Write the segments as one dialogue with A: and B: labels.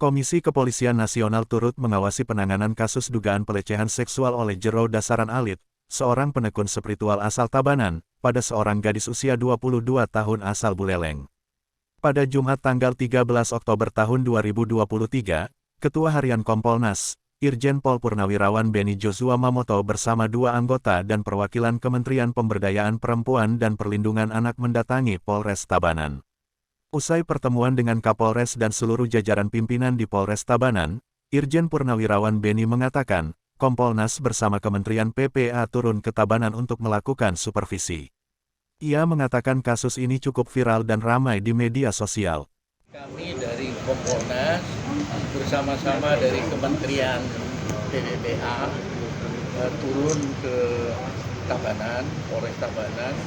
A: Komisi Kepolisian Nasional turut mengawasi penanganan kasus dugaan pelecehan seksual oleh Jero Dasaran Alit, seorang penekun spiritual asal Tabanan, pada seorang gadis usia 22 tahun asal Buleleng. Pada Jumat tanggal 13 Oktober tahun 2023, Ketua Harian Kompolnas, Irjen Pol Purnawirawan Beni Joshua Mamoto bersama 2 anggota dan perwakilan Kementerian Pemberdayaan Perempuan dan Perlindungan Anak mendatangi Polres Tabanan. Usai pertemuan dengan Kapolres dan seluruh jajaran pimpinan di Polres Tabanan, Irjen Purnawirawan Beni mengatakan, Kompolnas bersama Kementerian PPA turun ke Tabanan untuk melakukan supervisi. Ia mengatakan kasus ini cukup viral dan ramai di media sosial.
B: Kami dari Kompolnas bersama-sama dari Kementerian PPA turun ke Tabanan, Polres Tabanan,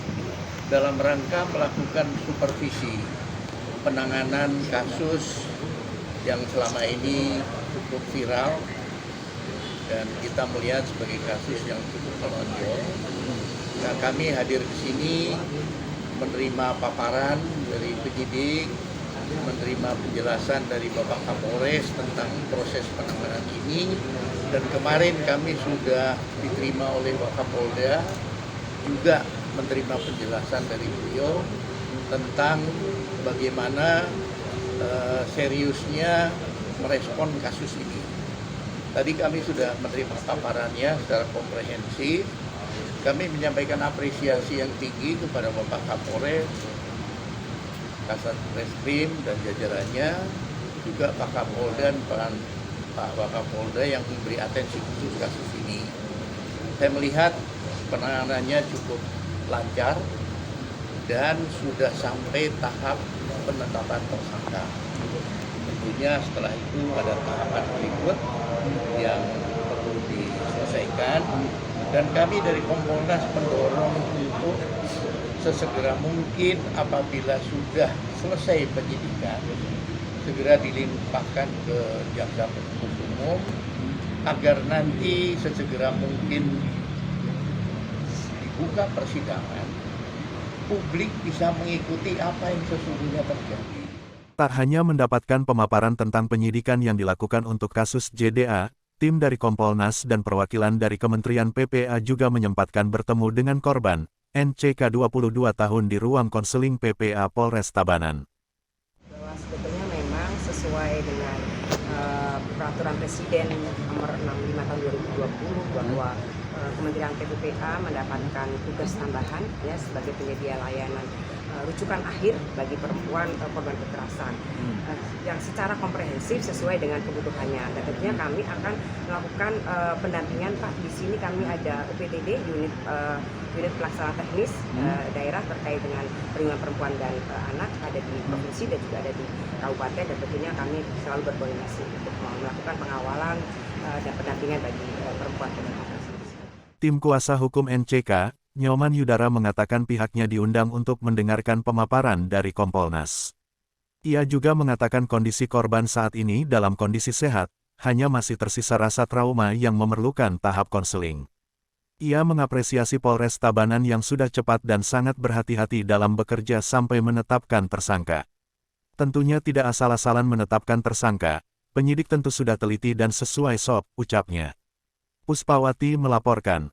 B: dalam rangka melakukan supervisi penanganan kasus yang selama ini cukup viral dan kita melihat sebagai kasus yang cukup menonjol. Nah, kami hadir ke sini menerima paparan dari penyidik, menerima penjelasan dari Bapak Kapolres tentang proses penanganan ini, dan kemarin kami sudah diterima oleh Bapak Kapolda, juga menerima penjelasan dari beliau tentang bagaimana seriusnya merespon kasus ini. Tadi kami sudah menerima paparannya secara komprehensif. Kami menyampaikan apresiasi yang tinggi kepada Bapak Kapolres, Kasat Reskrim dan jajarannya, juga Pak Kapolda dan Pak Wakapolda yang memberi atensi khusus kasus ini. Saya melihat penanganannya cukup lancar dan sudah sampai tahap penetapan tersangka. Tentunya setelah itu ada tahapan berikut yang perlu diselesaikan, dan kami dari Kompolnas mendorong untuk sesegera mungkin apabila sudah selesai penyidikan segera dilimpahkan ke jaksa penuntut umum agar nanti sesegera mungkin dibuka persidangan, publik bisa mengikuti apa yang sesungguhnya terjadi.
A: Tak hanya mendapatkan pemaparan tentang penyidikan yang dilakukan untuk kasus JDA, tim dari Kompolnas dan perwakilan dari Kementerian PPA juga menyempatkan bertemu dengan korban, NCK 22 tahun di ruang konseling PPA Polres Tabanan.
C: Bahwa sebetulnya memang sesuai dengan peraturan Presiden nomor 65 tahun 2020 bahwa Kementerian PPA mendapatkan tugas tambahan ya sebagai penyedia layanan rujukan akhir bagi perempuan korban kekerasan yang secara komprehensif sesuai dengan kebutuhannya. Dan tentunya kami akan melakukan pendampingan, Pak. Di sini kami ada UPTD, unit pelaksana teknis daerah terkait dengan perlindungan perempuan dan anak, ada di provinsi dan juga ada di kabupaten, dan tentunya kami selalu berkoordinasi untuk melakukan pengawalan dan pendampingan bagi perempuan korban kekerasan.
A: Tim kuasa hukum NCK, Nyoman Yudara mengatakan pihaknya diundang untuk mendengarkan pemaparan dari Kompolnas. Ia juga mengatakan kondisi korban saat ini dalam kondisi sehat, hanya masih tersisa rasa trauma yang memerlukan tahap konseling. Ia mengapresiasi Polres Tabanan yang sudah cepat dan sangat berhati-hati dalam bekerja sampai menetapkan tersangka. Tentunya tidak asal-asalan menetapkan tersangka, penyidik tentu sudah teliti dan sesuai SOP, ucapnya. Puspawati melaporkan.